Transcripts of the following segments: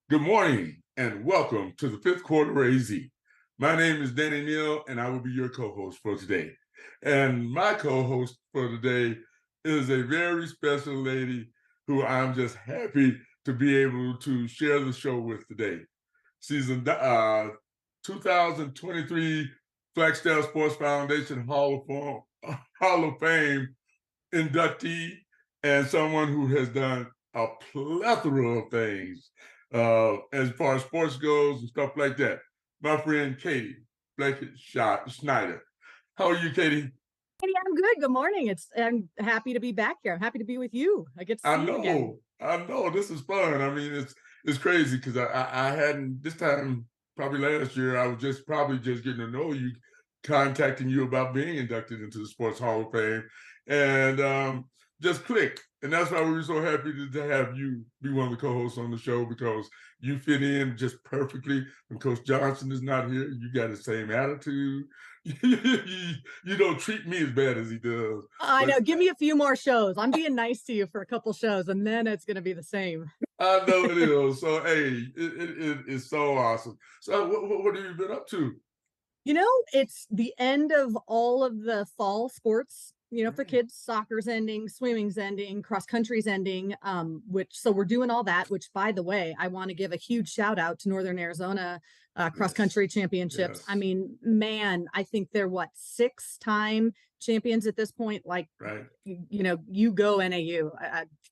Good morning and welcome to the fifth quarter AZ. My name is Danny Neal and I will be your co-host for today. And my co-host for today is a very special lady who I'm just happy to be able to share the show with today. She's a 2023 Flagstaff Sports Foundation Hall of Fame inductee and someone who has done a plethora of things as far as sports goes and stuff like that. My friend Katie Schneider. How are you, Katie? Hey, I'm good. Good morning. I'm happy to be back here. I'm happy to be with you. I get to I see you again. know. This is fun. I mean, it's crazy because I hadn't this time probably last year. I was probably just getting to know you, contacting you about being inducted into the Sports Hall of Fame, and just clicked. And that's why we were so happy to have you be one of the co-hosts on the show because you fit in just perfectly. When Coach Johnson is not here, you got the same attitude. You don't treat me as bad as he does. I know. Give me a few more shows. I'm being nice to you for a couple shows, and then it's going to be the same. I know it is. So, hey, it is so awesome. So, what have you been up to? It's the end of all of the fall sports, for kids. Soccer's ending, swimming's ending, cross country's ending, so we're doing all that, which, by the way, I want to give a huge shout out to Northern Arizona cross country championships. Yes. I mean, man, I think they're 6-time champions at this point. Like, right. You go NAU,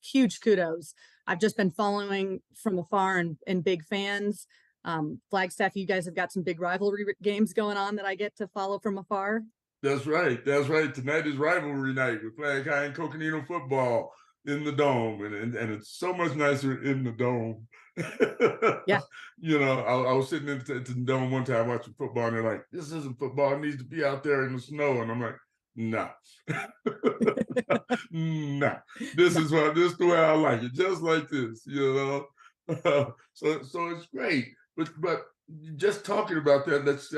huge kudos. I've just been following from afar and big fans. Flagstaff, you guys have got some big rivalry games going on that I get to follow from afar. That's right. Tonight is rivalry night with Flag High and Coconino football in the dome, and it's so much nicer in the dome. Yeah. I was sitting in the dome one time watching football, and they're like, "This isn't football. It needs to be out there in the snow." And I'm like, "No, no. This is the way I like it, just like this." So it's great, but just talking about that, let's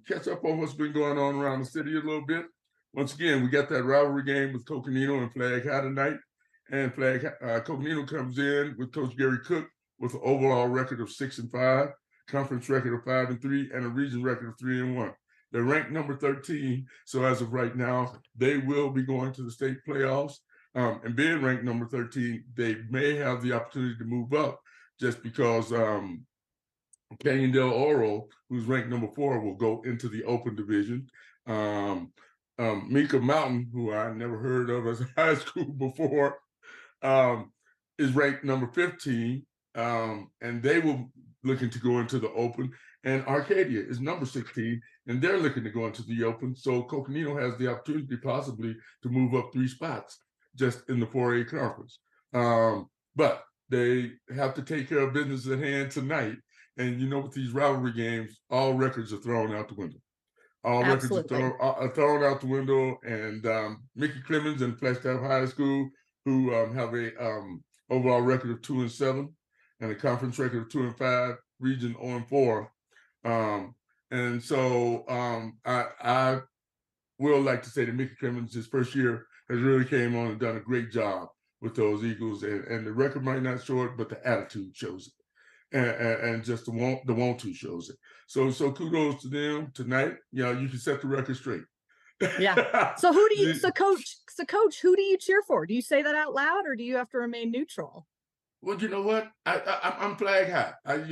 catch up on what's been going on around the city a little bit. Once again, we got that rivalry game with Coconino and Flag High tonight. And Coconino comes in with Coach Gary Cook with an overall record of 6-5, conference record of 5-3, and a region record of 3-1. They're ranked number 13. So as of right now, they will be going to the state playoffs. And being ranked number 13, they may have the opportunity to move up just because Canyon Del Oro, who's ranked number 4, will go into the open division. Mika Mountain, who I never heard of as a high school before, is ranked number 15, and they will looking to go into the open. And Arcadia is number 16, and they're looking to go into the open. So Coconino has the opportunity possibly to move up 3 spots just in the 4A conference. But they have to take care of business at hand tonight. And with these rivalry games, all records are thrown out the window. All Absolutely. records are thrown out the window. And Mickey Clemens and Flagstaff High School, who have a overall record of 2-7 and a conference record of 2-5, region 0-4. And so I will like to say that Mickey Clemens, his first year, has really came on and done a great job with those Eagles. And the record might not show it, but the attitude shows it. And just the want to shows it. So kudos to them tonight. You can set the record straight. Yeah. So coach, who do you cheer for? Do you say that out loud or do you have to remain neutral? Well, you know what? I'm Flag High. I'm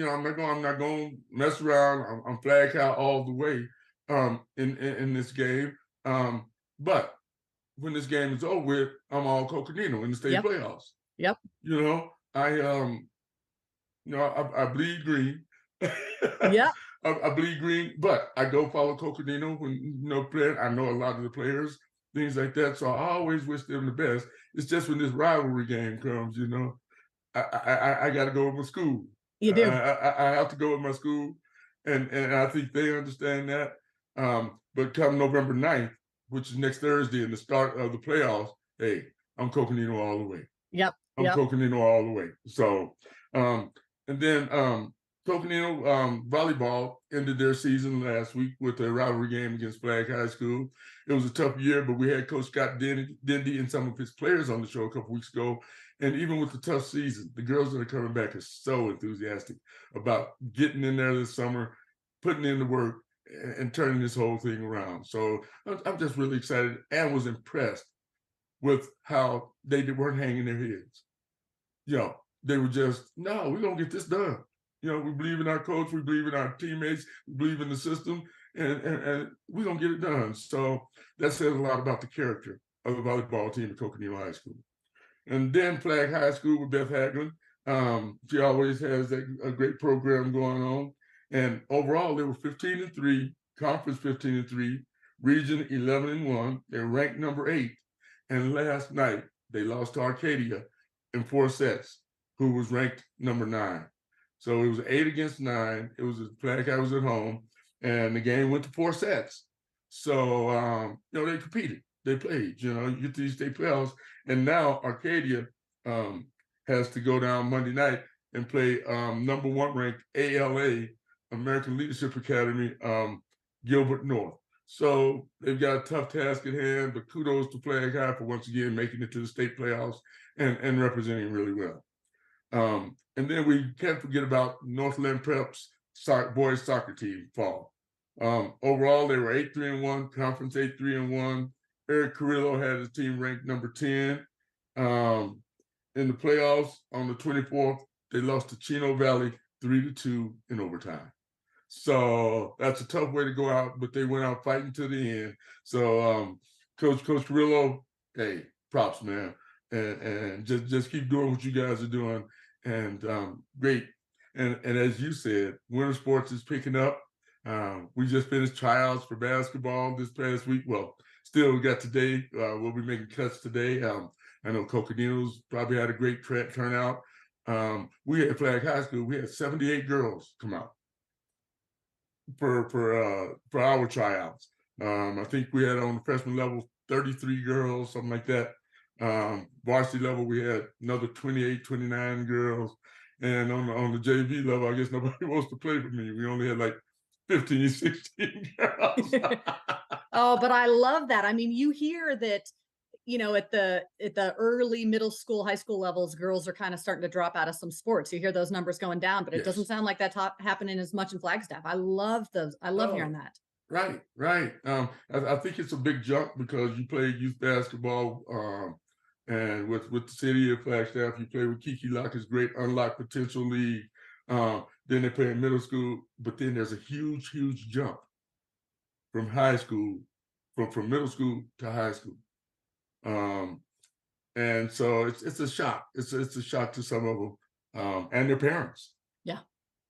not going to mess around. I'm Flag High all the way in this game. But when this game is over with, I'm all Coconino in the state playoffs. Yep. I bleed green. Yeah. I bleed green, but I go follow Coconino when playing. I know a lot of the players, things like that. So I always wish them the best. It's just when this rivalry game comes, I got to go with my school. You do. I have to go with my school, and I think they understand that. But come November 9th, which is next Thursday, and the start of the playoffs, hey, I'm Coconino all the way. Yep. I'm Coconino all the way. So, and then Coconino volleyball ended their season last week with a rivalry game against Flag High School. It was a tough year, but we had Coach Scott Dendy and some of his players on the show a couple weeks ago, And even with the tough season, the girls that are coming back are so enthusiastic about getting in there this summer, putting in the work, and turning this whole thing around. So I'm just really excited and was impressed with how they weren't hanging their heads. You know, they were just, no, we're gonna get this done. You know, we believe in our coach, we believe in our teammates, we believe in the system, and we're gonna get it done. So that says a lot about the character of the volleyball team at Coconino High School. And then Flag High School with Beth Haglund. She always has a great program going on. And overall, they were 15-3, conference 15-3, region 11-1. They're ranked number 8. And last night, they lost to Arcadia in 4 sets, who was ranked number 9. So it was 8-9. It was Flag High was at home, and the game went to 4 sets. So they competed, they played. You get to these state playoffs, and now Arcadia has to go down Monday night and play number 1 ranked ALA, American Leadership Academy, Gilbert North. So they've got a tough task at hand, but kudos to Flag High for once again making it to the state playoffs and representing really well. And then we can't forget about Northland Prep's boys soccer team fall. Overall, they were 8-3-1, conference 8-3-1. Eric Carrillo had his team ranked number 10. In the playoffs on the 24th, they lost to Chino Valley 3-2 in overtime. So that's a tough way to go out, but they went out fighting to the end. So Coach Carrillo, hey, props, man. And just keep doing what you guys are doing. And great. And as you said, winter sports is picking up. We just finished tryouts for basketball this past week. Well, still we got today. We'll be making cuts today. I know Coconino's probably had a great turnout. We at Flag High School, we had 78 girls come out for our tryouts. I think we had on the freshman level 33 girls, something like that. Varsity level, we had another 28, 29 girls. And on the JV level, I guess nobody wants to play with me. We only had like 15, 16 girls. Oh, but I love that. I mean, you hear that, at the early middle school, high school levels, girls are kind of starting to drop out of some sports. You hear those numbers going down, but it doesn't sound like that's happening as much in Flagstaff. I love those. I love hearing that. Right. I think it's a big jump because you play youth basketball, and with the city of Flagstaff, you play with Kiki Locke's great Unlocked Potential League. Then they play in middle school, but then there's a huge jump from high school, from middle school to high school. And so it's a shock. It's a shock to some of them and their parents. Yeah.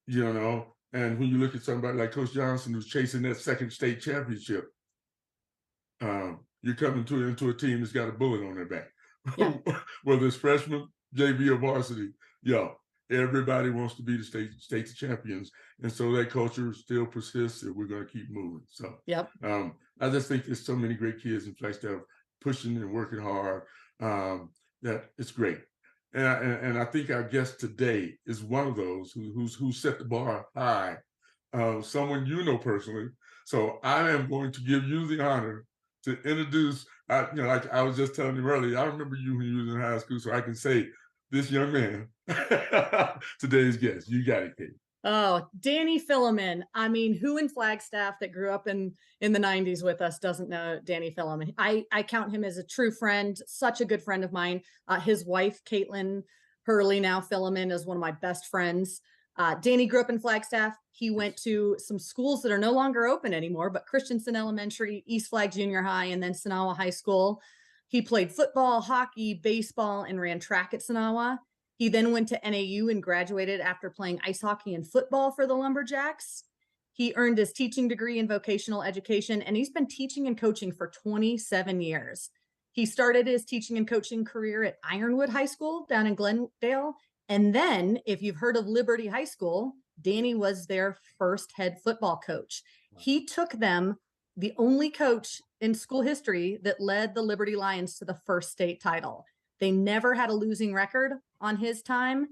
And when you look at somebody like Coach Johnson who's chasing that second state championship, you're coming into a team that's got a bullet on their back. Yeah. Whether it's freshman, JV, or varsity, everybody wants to be the state champions. And so that culture still persists, and we're going to keep moving. So I just think there's so many great kids in Flagstaff pushing and working hard that it's great. And I think our guest today is one of those who set the bar high, someone you know personally. So I am going to give you the honor to introduce, like I was just telling you earlier, I remember you when you was in high school, so I can say this young man, today's guest. You got it, Kate. Oh, Danny Filleman. I mean, who in Flagstaff that grew up in the 90s with us doesn't know Danny Filleman? I count him as a true friend, such a good friend of mine. His wife, Caitlin Hurley, now Filleman, is one of my best friends. Danny grew up in Flagstaff. He went to some schools that are no longer open anymore, but Christensen Elementary, East Flag Junior High, and then Sinagua High School. He played football, hockey, baseball, and ran track at Sinagua. He then went to NAU and graduated after playing ice hockey and football for the Lumberjacks. He earned his teaching degree in vocational education, and he's been teaching and coaching for 27 years. He started his teaching and coaching career at Ironwood High School down in Glendale. And then, if you've heard of Liberty High School, Danny was their first head football coach. He took them, the only coach in school history that led the Liberty Lions to the first state title. They never had a losing record on his time.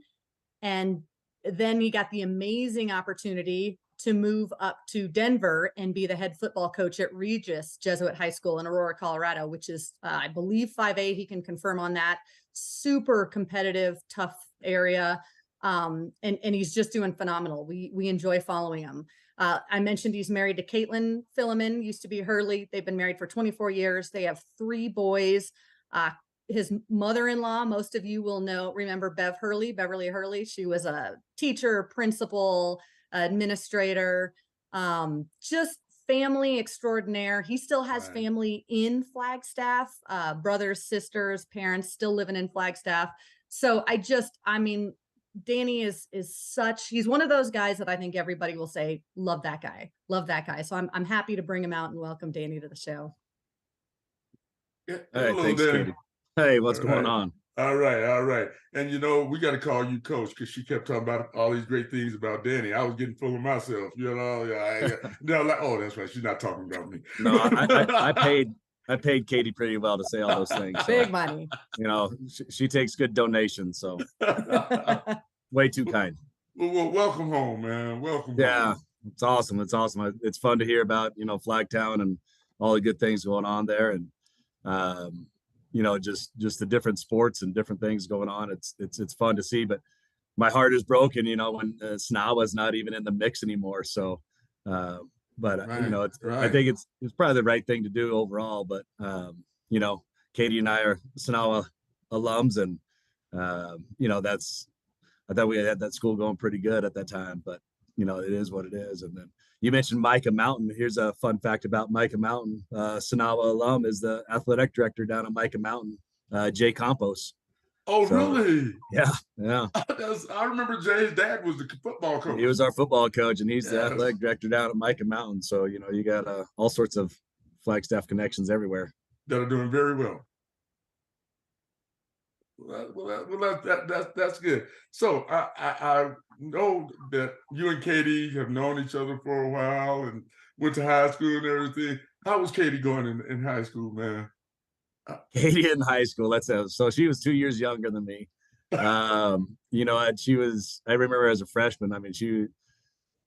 And then he got the amazing opportunity to move up to Denver and be the head football coach at Regis Jesuit High School in Aurora, Colorado, which is, I believe, 5A. He can confirm on that. Super competitive, tough area. And he's just doing phenomenal. We enjoy following him. I mentioned he's married to Caitlin Filleman, used to be Hurley. They've been married for 24 years. They have 3 boys. His mother-in-law, most of you will remember Beverly Hurley. She was a teacher, principal, administrator, just family extraordinaire. He still has family in Flagstaff, brothers, sisters, parents still living in Flagstaff. So Danny is he's one of those guys that I think everybody will say, love that guy. So I'm happy to bring him out and welcome Danny to the show. Yeah, Hey, hello, thanks, Danny. Katie. Hey, what's going on? All right. And we got to call you coach, because she kept talking about all these great things about Danny. I was getting full of myself, oh, that's right. She's not talking about me. No, I paid Katie pretty well to say all those things. So, big money. She takes good donations, so way too kind. Well, welcome home, man. Welcome. Yeah, home. It's awesome. It's fun to hear about, Flagtown and all the good things going on there, and just the different sports and different things going on. It's fun to see, but my heart is broken, when Sinagua is not even in the mix anymore. So, I think it's probably the right thing to do overall. But Katie and I are Sinagua alums, and I thought we had that school going pretty good at that time. But it is what it is. And then you mentioned Micah Mountain. Here's a fun fact about Micah Mountain. Sinagua alum is the athletic director down at Micah Mountain, Jay Campos. Oh, so, really? Yeah. I remember Jay's dad was the football coach. He was our football coach, and he's the athletic director down at Micah Mountain. So, you got all sorts of Flagstaff connections everywhere. That are doing very well. Well, that's good. So I know that you and Katie have known each other for a while and went to high school and everything. How was Katie going in high school, man? Katie in high school, so she was 2 years younger than me. I remember as a freshman, she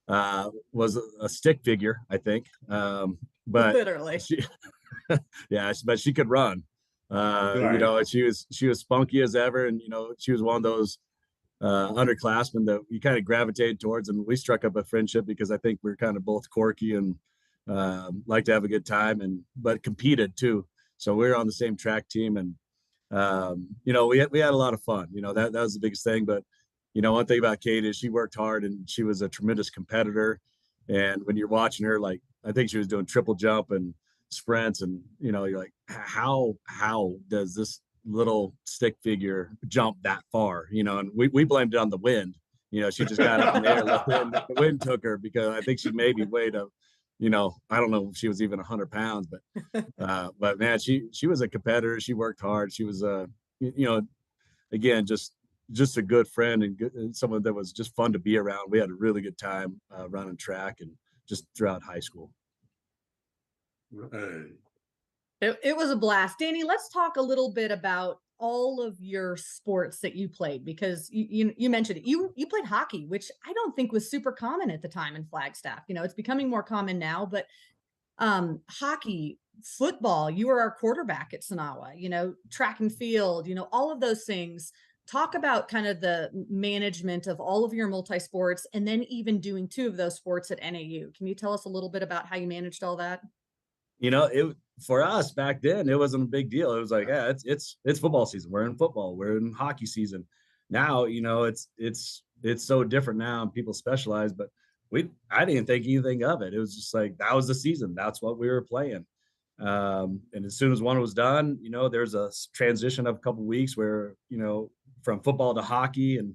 was a stick figure, I think. But literally, but she could run. Right. She was spunky as ever, and she was one of those underclassmen that you kind of gravitated towards, and we struck up a friendship because I think we were kind of both quirky and like to have a good time, but competed too. So we were on the same track team, and we had a lot of fun. That was the biggest thing. But one thing about Kate is she worked hard, and she was a tremendous competitor. And when you're watching her, like, I think she was doing triple jump and sprints, and you're like, how does this little stick figure jump that far? And we blamed it on the wind. She just got up in the air, the wind took her, because I think she maybe weighed I don't know if she was even 100 pounds, but man, she was a competitor. She worked hard. She was again, just a good friend, and someone that was just fun to be around. We had a really good time running track and just throughout high school. Right. It was a blast. Danny, let's talk a little bit about all of your sports that you played, because you mentioned it. You played hockey, which I don't think was super common at the time in Flagstaff. It's becoming more common now, but hockey, football, you were our quarterback at Sinagua, track and field, all of those things. Talk about kind of the management of all of your multi-sports, and then even doing 2 of those sports at NAU. Can you tell us a little bit about how you managed all that? For us back then, it wasn't a big deal. It was like, yeah, it's football season. We're in football. We're in hockey season. Now, it's so different now, and people specialize, but I didn't think anything of it. It was just like, that was the season. That's what we were playing. And as soon as one was done, there's a transition of a couple of weeks where, from football to hockey. And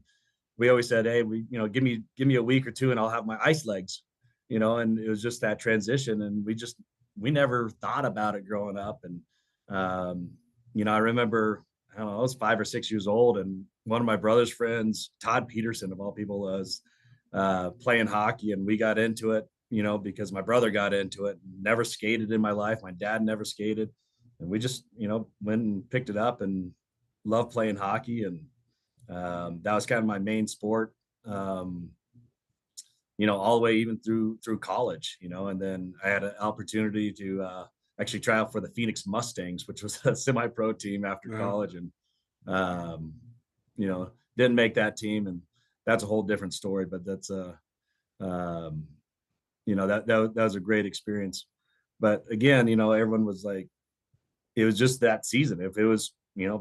we always said, hey, give me a week or 2 and I'll have my ice legs, and it was just that transition. And we never thought about it growing up. And, I remember, I was 5 or 6 years old, and one of my brother's friends, Todd Peterson of all people, was playing hockey, and we got into it, because my brother got into it. Never skated in my life. My dad never skated. And we just, went and picked it up and loved playing hockey. And that was kind of my main sport. all the way even through college, and then I had an opportunity to actually try out for the Phoenix Mustangs, which was a semi-pro team after college, and um, didn't make that team, and that's a whole different story. But that's that was a great experience. But again, everyone was like, it was just that season. If it was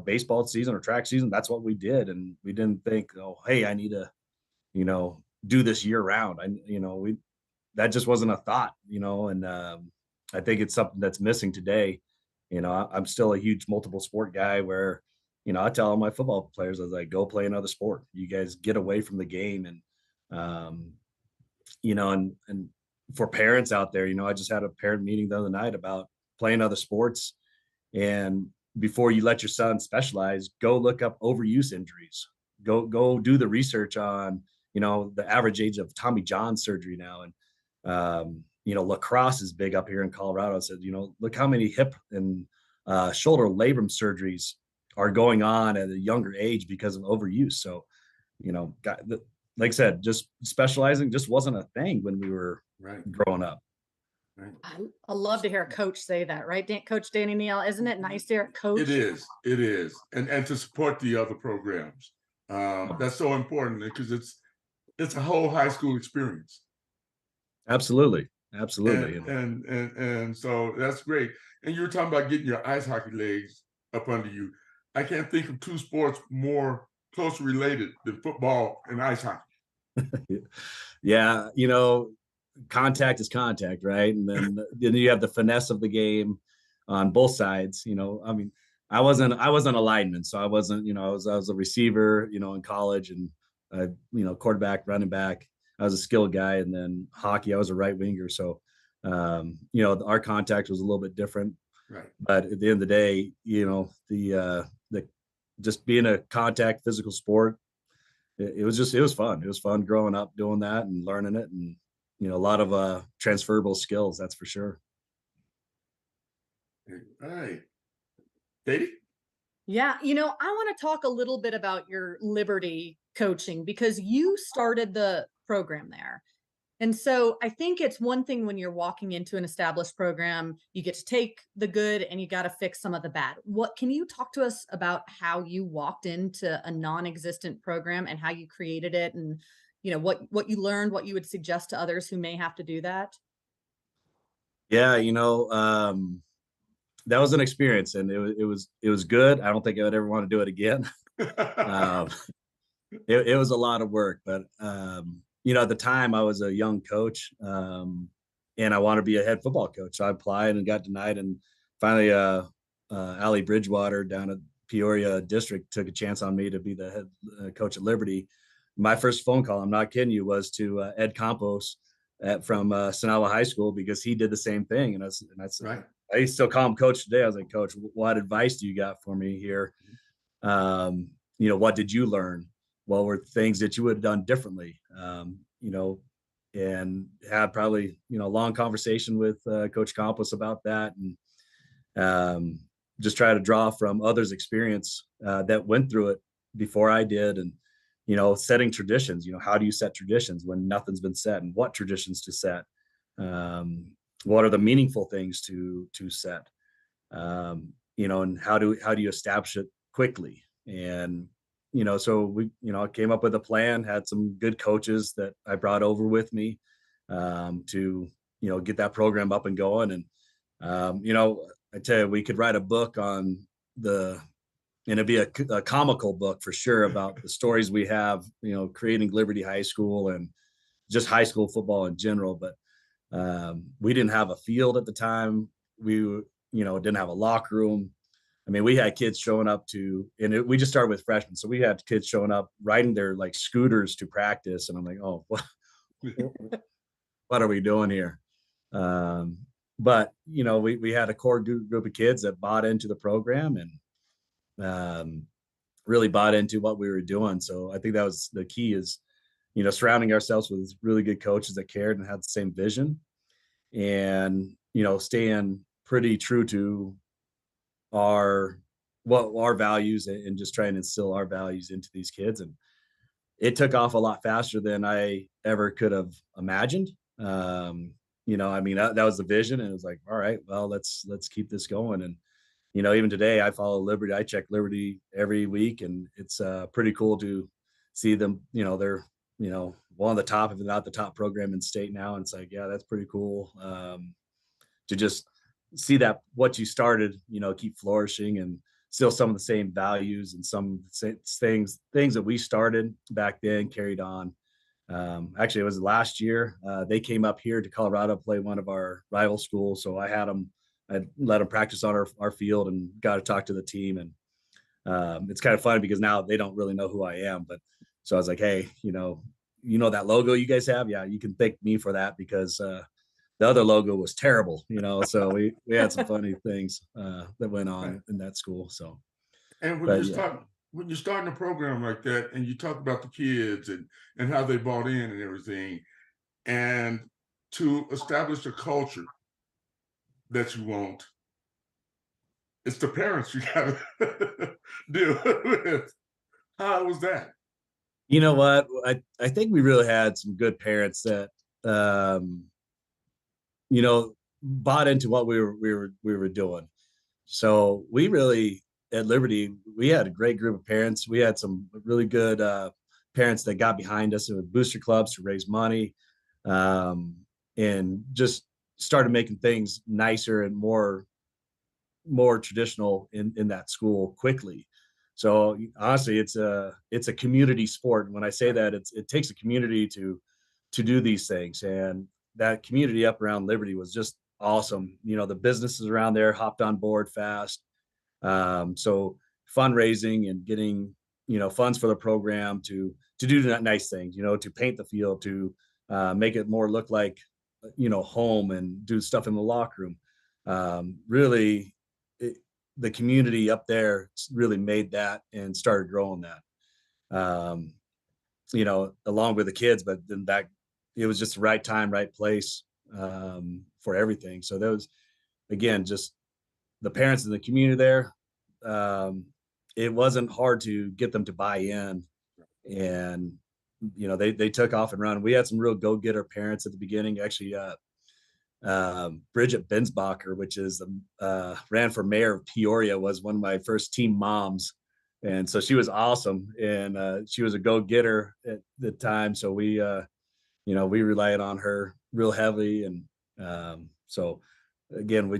baseball season or track season, that's what we did, and we didn't think, oh, hey, I need to do this year round. That just wasn't a thought, and I think it's something that's missing today. I'm still a huge multiple sport guy where, I tell all my football players, I was like, go play another sport. You guys get away from the game. And, and for parents out there, I just had a parent meeting the other night about playing other sports. And before you let your son specialize, go look up overuse injuries. Go do the research on, the average age of Tommy John surgery now. And, lacrosse is big up here in Colorado. I said, look how many hip and shoulder labrum surgeries are going on at a younger age because of overuse. So, like I said, just specializing just wasn't a thing when we were growing up. Right. I love to hear a coach say that, right? Coach Danny Neal, isn't it nice to hear a coach? It is. And to support the other programs. That's so important because it's a whole high school experience. Absolutely. And so that's great. And you were talking about getting your ice hockey legs up under you. I can't think of two sports more closely related than football and ice hockey. Yeah, contact is contact, right? And then you have the finesse of the game on both sides. I wasn't a lineman, so I wasn't, I was a receiver, in college, and quarterback, running back. I was a skill guy, and then hockey, I was a right winger. So, our contact was a little bit different. Right. But at the end of the day, the just being a contact physical sport, it was fun. It was fun growing up doing that and learning it, and a lot of transferable skills, that's for sure. All right. Katie? Yeah, I want to talk a little bit about your Liberty coaching because you started the program there. And so I think it's one thing when you're walking into an established program, you get to take the good and you got to fix some of the bad. What can you talk to us about how you walked into a non-existent program and how you created it, and what you learned, what you would suggest to others who may have to do that? Yeah, that was an experience, and it was good. I don't think I would ever want to do it again. It was a lot of work, but at the time I was a young coach, and I wanted to be a head football coach. So I applied and got denied, and finally, Allie Bridgewater down at Peoria District took a chance on me to be the head coach at Liberty. My first phone call, I'm not kidding you, was to Ed Campos from Sinagua High School, because he did the same thing, and that's right. I still call him coach today. I was like, Coach, what advice do you got for me here? What did you learn? What were things that you would have done differently? And had probably, a long conversation with Coach Campos about that, and just try to draw from others' experience that went through it before I did. And, setting traditions, how do you set traditions when nothing's been set, and what traditions to set? What are the meaningful things to set? And how do you establish it quickly? And, so we, came up with a plan, had some good coaches that I brought over with me to, get that program up and going. And, I tell you, we could write a book on and it'd be a comical book for sure about the stories we have, creating Liberty High School and just high school football in general. But we didn't have a field at the time. We, didn't have a locker room. I mean, we had kids showing up we just started with freshmen. So we had kids showing up, riding their like scooters to practice. And I'm like, oh, what are we doing here? But, we had a core group of kids that bought into the program and really bought into what we were doing. So I think that was the key, is, surrounding ourselves with really good coaches that cared and had the same vision, and, staying pretty true to our values, and just trying to instill our values into these kids. And it took off a lot faster than I ever could have imagined. I mean, that was the vision, and it was like, all right, well, let's keep this going. And even today, I follow Liberty. I check Liberty every week, and it's pretty cool to see them. They're one of the top, if not the top program in state now. And it's like, yeah, that's pretty cool to just see that what you started, keep flourishing, and still some of the same values and some things that we started back then carried on. Actually, it was last year. They came up here to Colorado, play one of our rival schools. So I let them practice on our field and got to talk to the team. And it's kind of funny because now they don't really know who I am. But so I was like, hey, that logo you guys have? Yeah, you can thank me for that, because the other logo was terrible, so we had some funny things that went on in that school. So, And when you're starting a program like that, and you talk about the kids and how they bought in and everything, and to establish a culture that you want, it's the parents you gotta deal with. How was that? You know what? I think we really had some good parents that bought into what we were doing. So we really, at Liberty, we had a great group of parents. We had some really good parents that got behind us with booster clubs to raise money, and just started making things nicer and more traditional in that school quickly. So honestly, it's a community sport. When I say that, it takes a community to do these things, and that community up around Liberty was just awesome. The businesses around there hopped on board fast. So fundraising and getting funds for the program to do nice things, to paint the field, to make it more look like home, and do stuff in the locker room. Really, the community up there really made that and started growing that. Along with the kids, but then it was just the right time, right place for everything. So there was, again, just the parents in the community there. It wasn't hard to get them to buy in, and they took off and run. We had some real go-getter parents at the beginning. Actually, Bridget Bensbacher, which is ran for mayor of Peoria, was one of my first team moms. And so she was awesome, and she was a go-getter at the time. So we relied on her real heavily. And so again,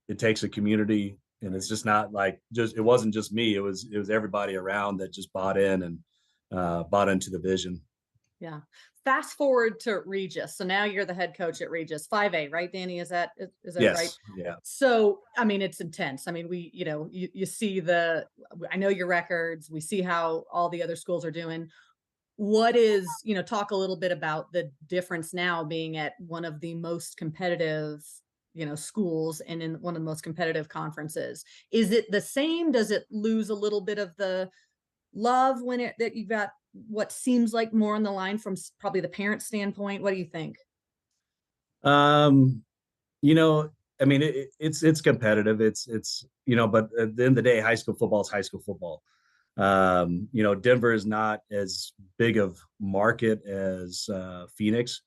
it takes a community, and it's just not like it wasn't just me. It was everybody around that just bought in and bought into the vision. Yeah. Fast forward to Regis. So now you're the head coach at Regis, 5A, right, Danny? Is that Yes. right? Yeah. So, I mean, it's intense. I mean, you see I know your records. We see how all the other schools are doing. What is, talk a little bit about the difference now being at one of the most competitive, schools, and in one of the most competitive conferences. Is it the same? Does it lose a little bit of the love that you've got what seems like more on the line from probably the parent standpoint? What do you think? I mean, it's competitive. It's but at the end of the day, high school football is high school football. Denver is not as big of market as Phoenix.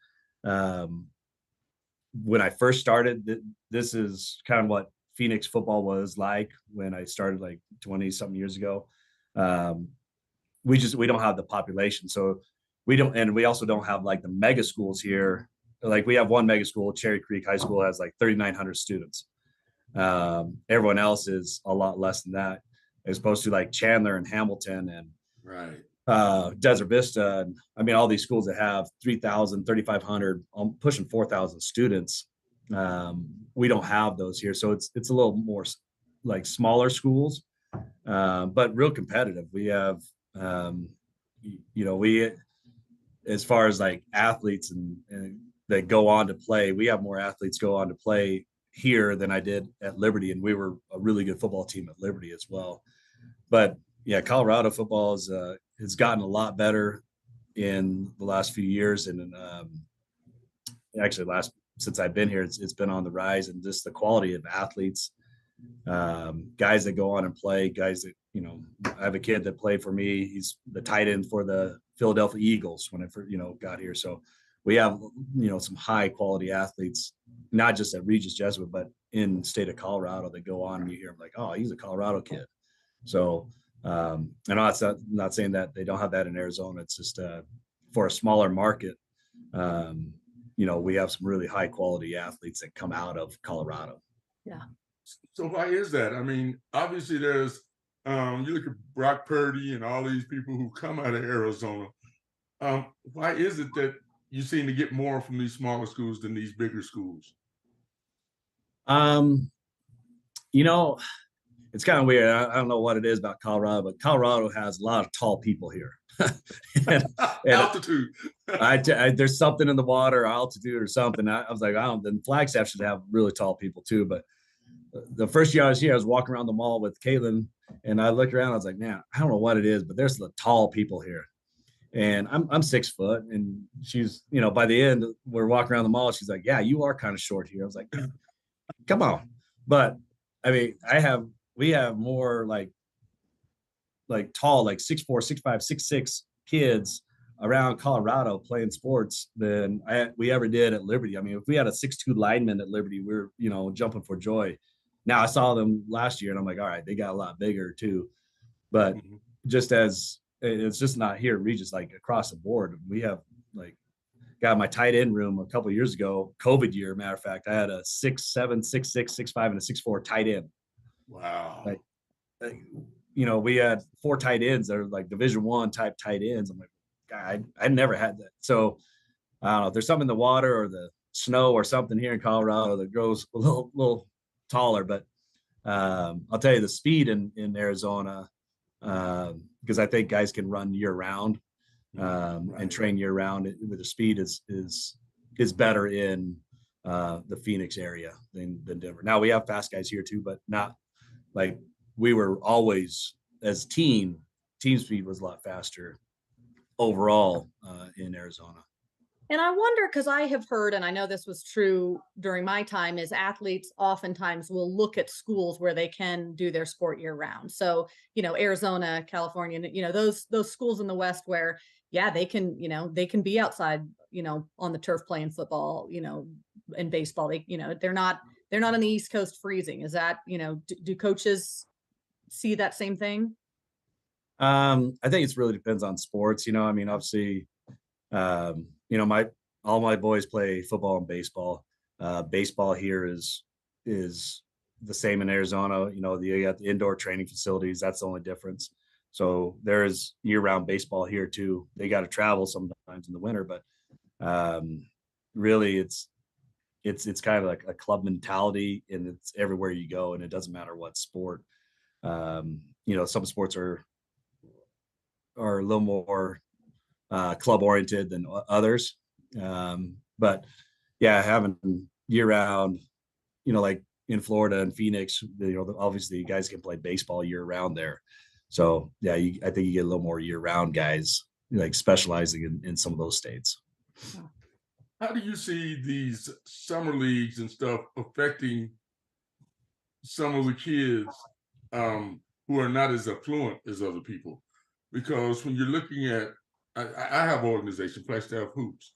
When I first started, this is kind of what Phoenix football was like when I started, like 20 something years ago. We don't have the population, so we also don't have like the mega schools here. Like we have one mega school, Cherry Creek High School, has like 3,900 students. Everyone else is a lot less than that, as opposed to like Chandler and Hamilton and Desert Vista. And I mean, all these schools that have 3,000, 3,500, pushing 4,000 students. We don't have those here. So it's a little more like smaller schools, but real competitive. We have, as far as like athletes and that go on to play, we have more athletes go on to play here than I did at Liberty. And we were a really good football team at Liberty as well. But yeah, Colorado football has gotten a lot better in the last few years. And actually since I've been here, it's been on the rise, and just the quality of athletes, guys that go on and play, guys that, I have a kid that played for me. He's the tight end for the Philadelphia Eagles when I first, got here. So we have, some high quality athletes, not just at Regis Jesuit, but in the state of Colorado that go on and you hear them like, oh, he's a Colorado kid. So I know it's not saying that they don't have that in Arizona. It's just for a smaller market, we have some really high quality athletes that come out of Colorado. Yeah. So why is that? I mean, obviously there's you look at Brock Purdy and all these people who come out of Arizona. Why is it that you seem to get more from these smaller schools than these bigger schools? It's kind of weird. I don't know what it is about Colorado, but Colorado has a lot of tall people here. and Altitude. There's something in the water, altitude or something. I was like, then Flagstaff should have really tall people too. But the first year I was here, I was walking around the mall with Caitlin and I looked around. I was like, man, I don't know what it is, but there's the tall people here. And I'm 6 foot and she's, by the end we're walking around the mall. She's like, yeah, you are kind of short here. I was like, come on. But I mean, we have more like tall, like 6'4", 6'5", 6'6" kids around Colorado playing sports than we ever did at Liberty. I mean, if we had a 6'2" lineman at Liberty, we're, jumping for joy. Now I saw them last year and I'm like, all right, they got a lot bigger too. But just as it's just not here at Regis, like across the board, we have got my tight end room a couple of years ago, COVID year, matter of fact, I had a 6'7", 6'6", 6'5", and a 6'4" tight end. Wow. We had 4 tight ends that are like Division I type tight ends. I'm like, God, I never had that. So I don't know if there's something in the water or the snow or something here in Colorado that grows a little taller. But I'll tell you the speed in Arizona, because I think guys can run year round and train year round with the speed is better in the Phoenix area than Denver. Now we have fast guys here too, but not like we were always as team speed was a lot faster overall in Arizona. And I wonder, because I have heard, and I know this was true during my time, is athletes oftentimes will look at schools where they can do their sport year round. So, Arizona, California, those schools in the West where, yeah, they can be outside, on the turf playing football, and baseball. They're not on the East Coast freezing. Is that, do coaches see that same thing? I think it really depends on sports. I mean, obviously, all my boys play football and baseball. Baseball here is the same in Arizona. You got the indoor training facilities. That's the only difference. So there is year-round baseball here too. They got to travel sometimes in the winter, but really it's kind of like a club mentality, and it's everywhere you go, and it doesn't matter what sport. Some sports are a little more club oriented than others. But yeah, having year round, like in Florida and Phoenix, obviously you guys can play baseball year round there. So yeah, I think you get a little more year round guys like specializing in some of those states. How do you see these summer leagues and stuff affecting some of the kids who are not as affluent as other people? Because when you're looking at, I have an organization, Flagstaff Hoops.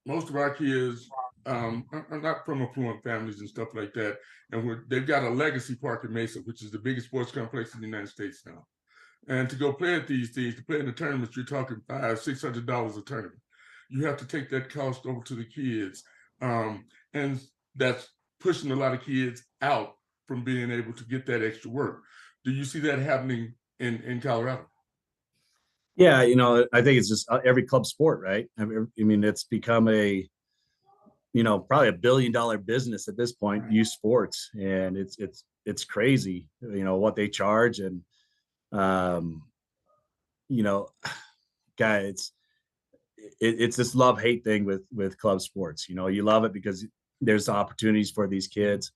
Most of our kids are not from affluent families and stuff like that. And they've got a legacy park in Mesa, which is the biggest sports complex in the United States now. And to go play at these things, to play in the tournaments, you're talking $500-$600 a tournament. You have to take that cost over to the kids. And that's pushing a lot of kids out from being able to get that extra work. Do you see that happening in Colorado? Yeah, I think it's just every club sport, right? I mean, it's become a, probably $1 billion business at this point, youth sports, and it's crazy, what they charge, and guys, it's this love-hate thing with club sports. You love it because there's opportunities for these kids.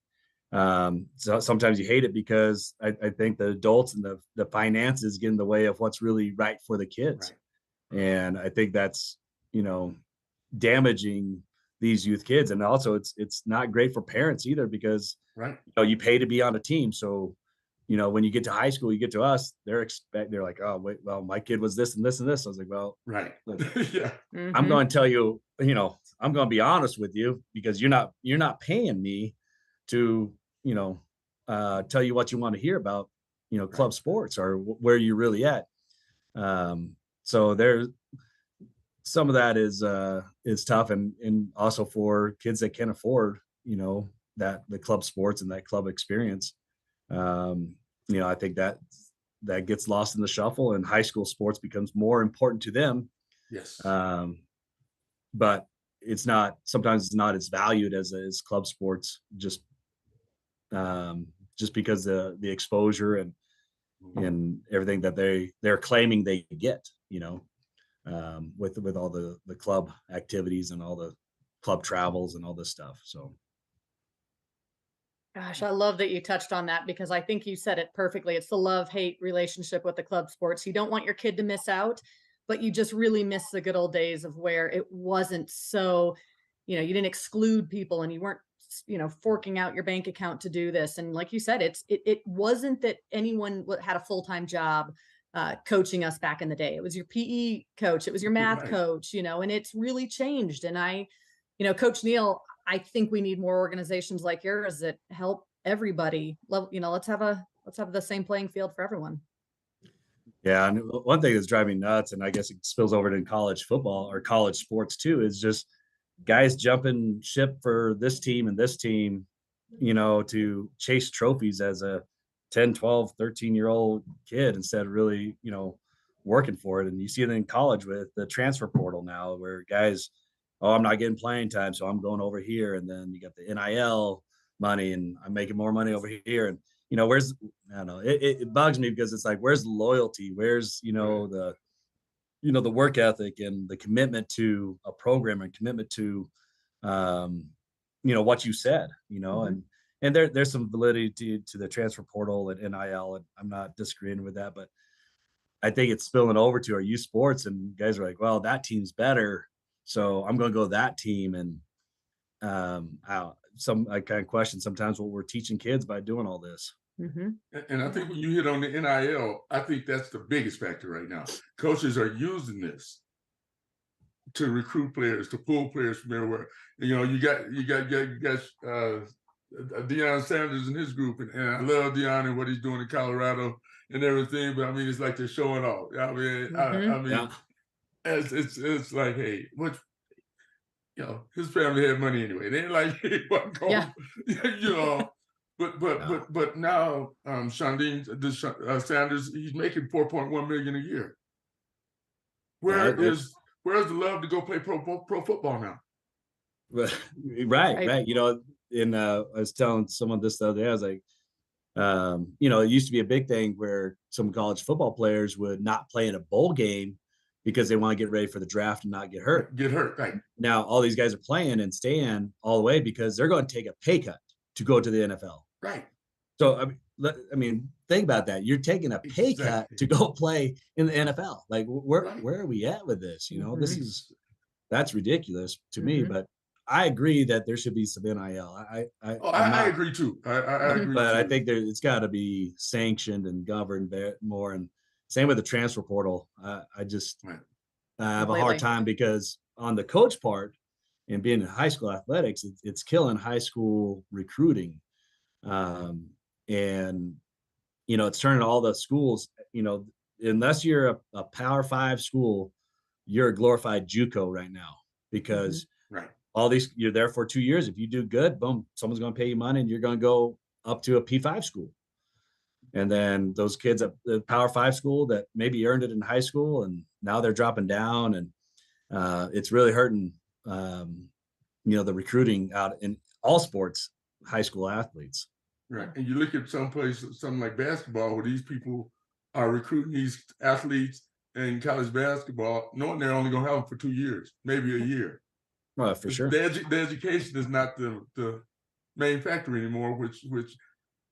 So sometimes you hate it because I think the adults and the finances get in the way of what's really right for the kids. Right. And I think that's, damaging these youth kids. And also it's not great for parents either, because, right. You pay to be on a team. So, when you get to high school, you get to us, they're like, oh, wait, well, my kid was this and this and this. I was like, well, Right. look, Yeah. I'm going to tell you, I'm going to be honest with you because you're not paying me to, tell you what you want to hear about, club sports or where you're really at. So there's some of that is tough, and also for kids that can't afford, that the club sports and that club experience. I think that gets lost in the shuffle, and high school sports becomes more important to them. Yes. But sometimes it's not as valued as club sports, just because the exposure and everything that they're claiming they get, with all the club activities and all the club travels and all this stuff. So Gosh, I love that you touched on that because I think you said it perfectly. It's the love-hate relationship with the club sports. You don't want your kid to miss out, but you just really miss the good old days of where it wasn't so, you didn't exclude people and you weren't, forking out your bank account to do this. And like you said, it wasn't that anyone had a full-time job coaching us back in the day. It was your PE coach, it was your math coach, and it's really changed. And Coach Neal, I think we need more organizations like yours that help everybody. Let's have the same playing field for everyone. Yeah, and one thing that's driving me nuts, and I guess it spills over to college football or college sports too, is just guys jumping ship for this team and this team, to chase trophies as a 10, 12, 13-year-old kid instead of really, working for it. And you see it in college with the transfer portal now where guys, oh, I'm not getting playing time, so I'm going over here. And then you got the NIL money and I'm making more money over here. And, I don't know, it bugs me because it's like, where's the loyalty? Where's, the work ethic and the commitment to a program and commitment to, what you said, and there's some validity to the transfer portal and NIL, and I'm not disagreeing with that, but I think it's spilling over to our youth sports, and guys are like, well, that team's better, so I'm going to go to that team. And I kind of question sometimes what we're teaching kids by doing all this. And I think when you hit on the NIL, I think that's the biggest factor right now. Coaches are using this to recruit players, to pull players from everywhere. You got Deion Sanders and his group, and I love Deion and what he's doing in Colorado and everything. But I mean, it's like they're showing off. I mean, it's like, hey, what? His family had money anyway. They ain't like he wasn't going, But now Sanders, he's making $4.1 million a year. Where's the love to go play pro football now? Right. And I was telling someone this the other day. I was like, it used to be a big thing where some college football players would not play in a bowl game because they want to get ready for the draft and not get hurt. Right. Now all these guys are playing and staying all the way because they're going to take a pay cut to go to the NFL. Right. So I mean, think about that. You're taking a pay cut to go play in the NFL. Like, where are we at with this? That's ridiculous to me. But I agree that there should be some NIL. I agree too. I agree. But I think it's got to be sanctioned and governed more. And same with the transfer portal. I have a hard time because on the coach part and being in high school athletics, it's killing high school recruiting. And it's turning all the schools, unless you're a Power 5 school, you're a glorified JUCO right now because all these, you're there for 2 years. If you do good, boom, someone's going to pay you money and you're going to go up to a P5 school. And then those kids at the Power 5 school that maybe earned it in high school and now they're dropping down, and it's really hurting, the recruiting out in all sports, high school athletes. Right. And you look at something like basketball, where these people are recruiting these athletes in college basketball, knowing they're only going to have them for 2 years, maybe a year. Well, for sure. The education is not the main factor anymore, which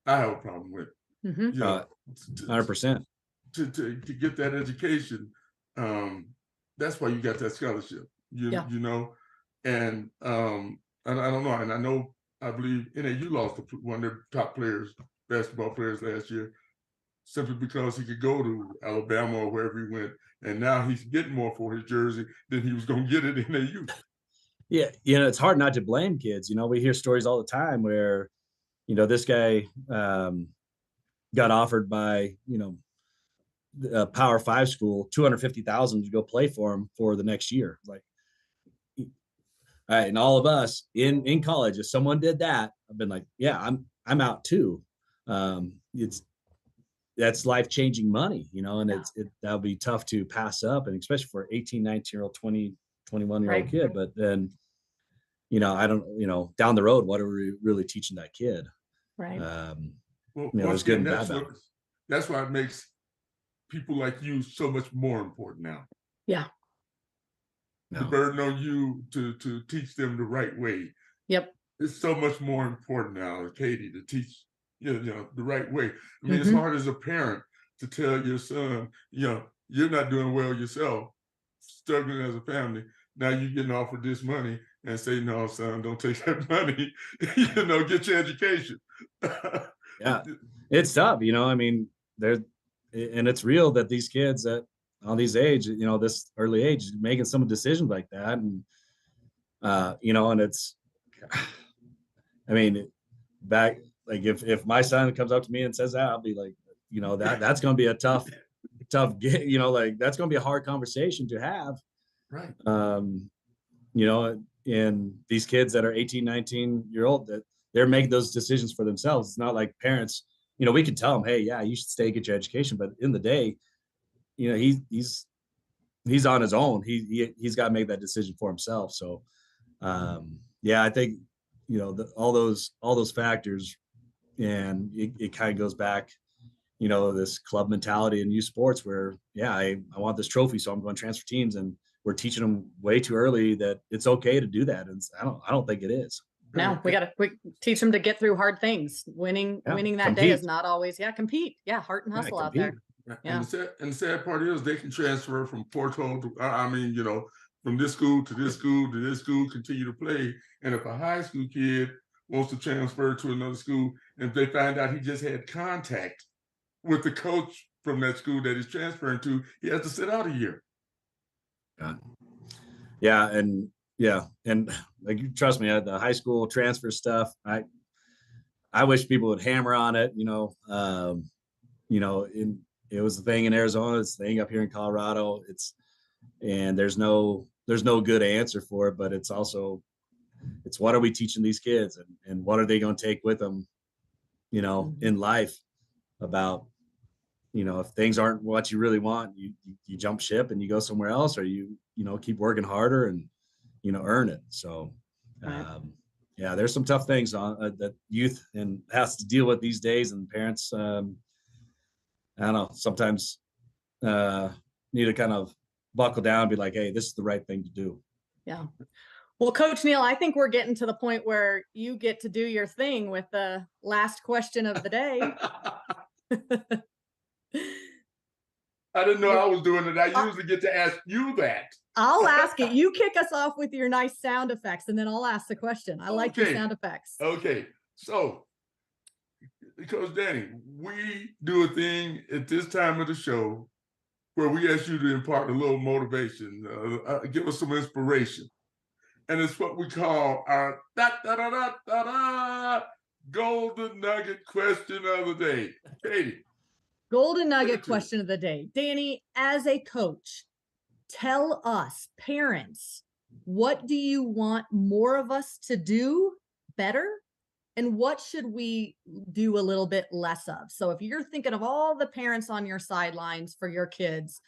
I have a problem with. 100%. To get that education, that's why you got that scholarship. And I don't know, and I believe NAU lost one of their top players, basketball players last year. simply because he could go to Alabama or wherever he went, and now he's getting more for his jersey than he was going to get it in their youth. Yeah, it's hard not to blame kids. We hear stories all the time where, this guy got offered by, a Power 5 school, $250,000 to go play for him for the next year. Like, all right, and all of us in college, if someone did that, I've been like, yeah, I'm out too. That's life-changing money, and that would be tough to pass up, and especially for 18, 19-year-old, 20, 21-year-old kid. But then, I don't, down the road, what are we really teaching that kid? Right. Well, there's good and bad. That's why it makes people like you so much more important now. Yeah. The burden on you to teach them the right way. Yep. It's so much more important now, Katie, to teach the right way. I mean, it's hard as a parent to tell your son, you're not doing well yourself, struggling as a family. Now you're getting offered this money and say, no, son, don't take that money. Get your education. Yeah, it's tough. I mean, and it's real that these kids that on these age, this early age, making some decisions like that, and and it's, I mean, back, like if my son comes up to me and says that, I'll be like, that's going to be a tough get, like that's going to be a hard conversation to have. Right. And these kids that are 18, 19-year-old, that they're making those decisions for themselves. It's not like parents, we can tell them, hey, yeah, you should stay, get your education. But in the day, he's on his own. He's got to make that decision for himself. So, I think, all those factors, and it kind of goes back, this club mentality in youth sports where, I want this trophy, so I'm going to transfer teams, and we're teaching them way too early that it's okay to do that. And I don't think it is. No, we teach them to get through hard things. Winning that compete. day is not always, compete. Yeah. Heart and hustle out there. Yeah. And the sad part is they can transfer from Porto to, from this school to this school to this school, continue to play. And if a high school kid wants to transfer to another school, and if they find out he just had contact with the coach from that school that he's transferring to, he has to sit out a year. Yeah. And like, trust me, the high school transfer stuff, I wish people would hammer on it. It was the thing in Arizona, it's the thing up here in Colorado. And there's no good answer for it, but it's what are we teaching these kids, and what are they going to take with them, in life, about, if things aren't what you really want, you jump ship and you go somewhere else, or you keep working harder and, earn it. So, there's some tough things on that youth and has to deal with these days, and parents, I don't know, sometimes need to kind of buckle down and be like, hey, this is the right thing to do. Yeah. Well, Coach Neal, I think we're getting to the point where you get to do your thing with the last question of the day. I didn't know I was doing it. I usually get to ask you that. I'll ask it. You kick us off with your nice sound effects, and then I'll ask the question. I like your sound effects. Okay. So, Coach Danny, we do a thing at this time of the show where we ask you to impart a little motivation, give us some inspiration. And it's what we call our golden nugget question of the day. Katie. Golden nugget question of the day. Danny, as a coach, tell us, parents, what do you want more of us to do better? And what should we do a little bit less of? So if you're thinking of all the parents on your sidelines for your kids,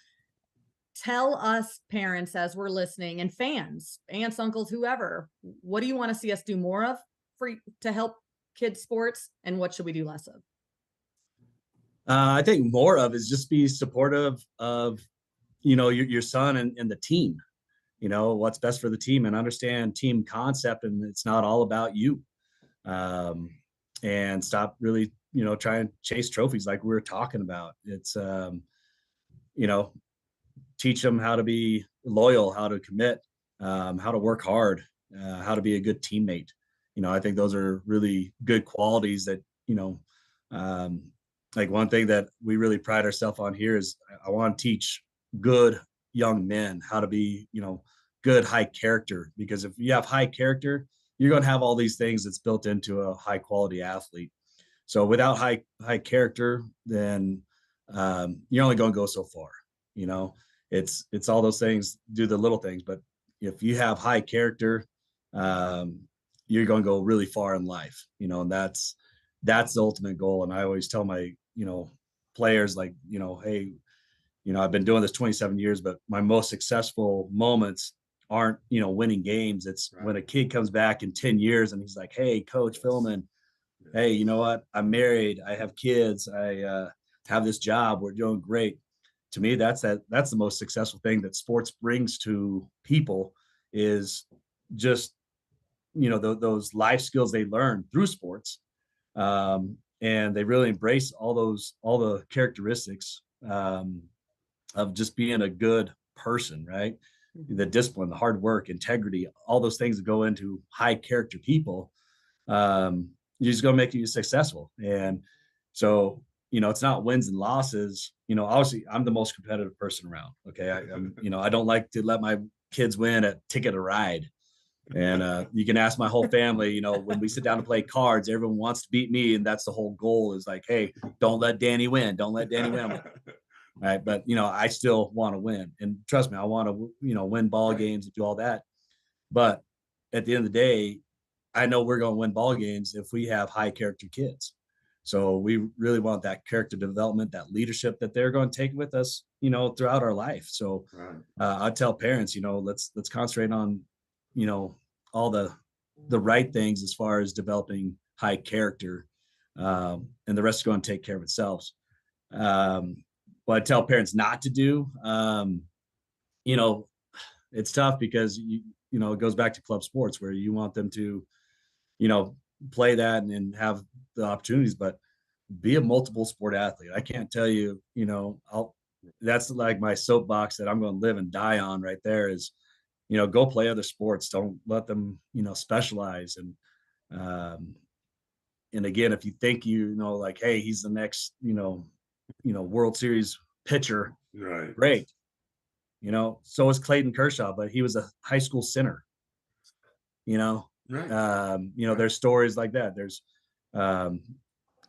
tell us, parents, as we're listening, and fans, aunts, uncles, whoever, what do you want to see us do more of to help kids sports? And what should we do less of? I think more of is just be supportive of, your son and the team, what's best for the team, and understand team concept. And it's not all about you. And stop really, trying to chase trophies like we were talking about. It's, teach them how to be loyal, how to commit, how to work hard, how to be a good teammate. I think those are really good qualities that, like one thing that we really pride ourselves on here is I want to teach good young men how to be, good high character, because if you have high character, you're going to have all these things that's built into a high quality athlete. So without high character, then you're only going to go so far. You know, it's all those things, do the little things, but if you have high character, you're going to go really far in life. And that's the ultimate goal. And I always tell my players, like, hey, I've been doing this 27 years, but my most successful moments aren't winning games. It's when a kid comes back in 10 years and he's like, hey, Coach Filleman, hey, you know what? I'm married. I have kids. I have this job. We're doing great. To me, that's the most successful thing that sports brings to people, is just, those life skills they learn through sports. And they really embrace all the characteristics of just being a good person, right? The discipline, the hard work, integrity, all those things that go into high character people. You're just going to make you successful. And so, it's not wins and losses. Obviously I'm the most competitive person around. Okay. I don't like to let my kids win a ticket a ride. And you can ask my whole family, when we sit down to play cards, everyone wants to beat me. And that's the whole goal, is like, hey, don't let Danny win. Don't let Danny win. Right. But, I still want to win. And trust me, I want to, win ball games and do all that. But at the end of the day, I know we're going to win ball games if we have high character kids. So we really want that character development, that leadership that they're going to take with us, throughout our life. So I tell parents, let's concentrate on, all the right things as far as developing high character, and the rest is going to take care of itself. What I tell parents not to do, it's tough because it goes back to club sports, where you want them to, play that and have the opportunities, but be a multiple sport athlete. I can't tell you, that's like my soapbox that I'm going to live and die on right there, is, go play other sports. Don't let them, specialize. And again, if you think, like, hey, he's the next, World Series pitcher, right? Great. So is Clayton Kershaw, but he was a high school center. There's stories like that. There's out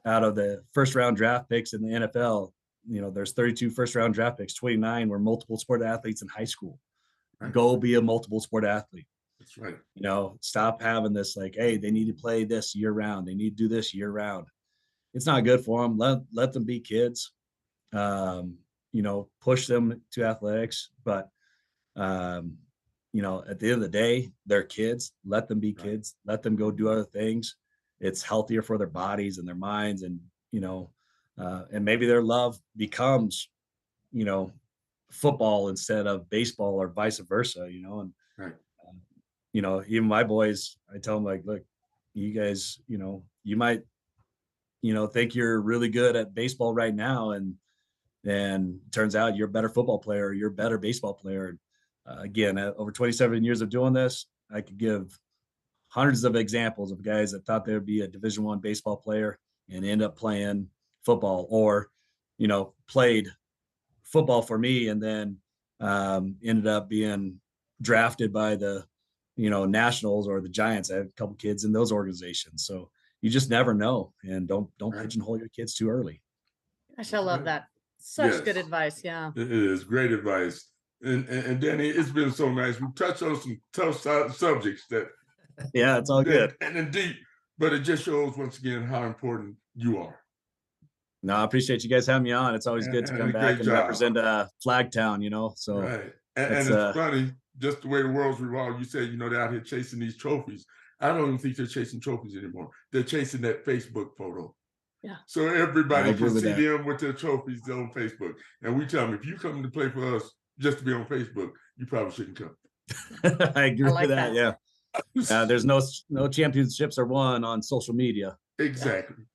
of the first round draft picks in the NFL, there's 32 first round draft picks, 29 were multiple sport athletes in high school. Right. Go be a multiple sport athlete. That's right. Stop having this like, hey, they need to play this year round. They need to do this year round. It's not good for them. Let them be kids. Push them to athletics, but at the end of the day, they're kids. Let them be kids. Let them go do other things. It's healthier for their bodies and their minds, and and maybe their love becomes, football instead of baseball, or vice versa. Even my boys, I tell them, like, look, you guys, you might, think you're really good at baseball right now, and turns out you're a better football player, or you're a better baseball player. Again, over 27 years of doing this, I could give hundreds of examples of guys that thought they'd be a Division I baseball player and end up playing football, or, played football for me and then ended up being drafted by the, Nationals or the Giants. I have a couple kids in those organizations. So you just never know, and don't pigeonhole your kids too early. Gosh, I love that. Such good advice. Yeah. It is great advice. And Danny, it's been so nice. We touched on some tough subjects that it's all good and deep, but it just shows once again how important you are. No, I appreciate you guys having me on. It's always good to come back and represent Flagtown, so right. And it's funny, just the way the world's revolved. You said, they're out here chasing these trophies. I don't even think they're chasing trophies anymore. They're chasing that Facebook photo. Yeah. So everybody can see them with their trophies on Facebook. And we tell them, if you come to play for us just to be on Facebook, you probably shouldn't come. I agree with that. Yeah. There's no championships are won on social media. Exactly.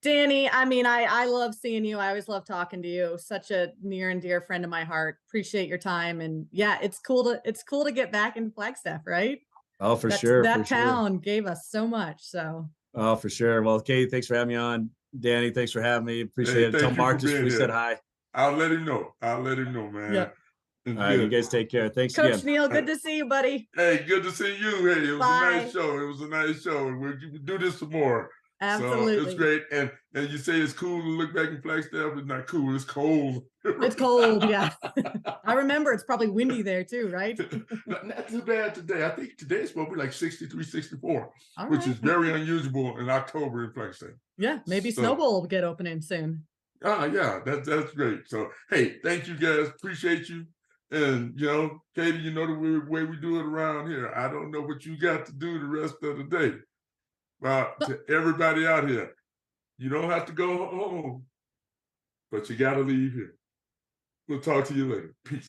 Danny, I love seeing you. I always love talking to you. Such a near and dear friend of my heart. Appreciate your time. And yeah, it's cool to get back in Flagstaff, right? Oh, for sure. That town gave us so much. So Oh, for sure. Well, Katie, thanks for having me on. Danny, thanks for having me. Appreciate it. thank Tell you for Marcus being we here. said hi. I'll let him know. Man. Yep. It's All right, you good. guys take care. Thanks Coach again. Neal, good to see you, buddy. Hey, good to see you. Hey, it was a Bye. nice show. It was a nice show. And we'll do this some more. Absolutely. So it's great. And you say it's cool to look back in Flagstaff. It's not cool. It's cold. It's cold, yeah. I remember it's probably windy there too, right? Not too bad today. I think today's supposed to be like 63, 64, which right. is very unusual in October in Flagstaff. Yeah, maybe Snowball will get opening soon. Yeah, that's great. So, hey, thank you guys. Appreciate you. And, Katie, you know the way we do it around here. I don't know what you got to do the rest of the day. But to everybody out here, you don't have to go home, but you got to leave here. We'll talk to you later. Peace.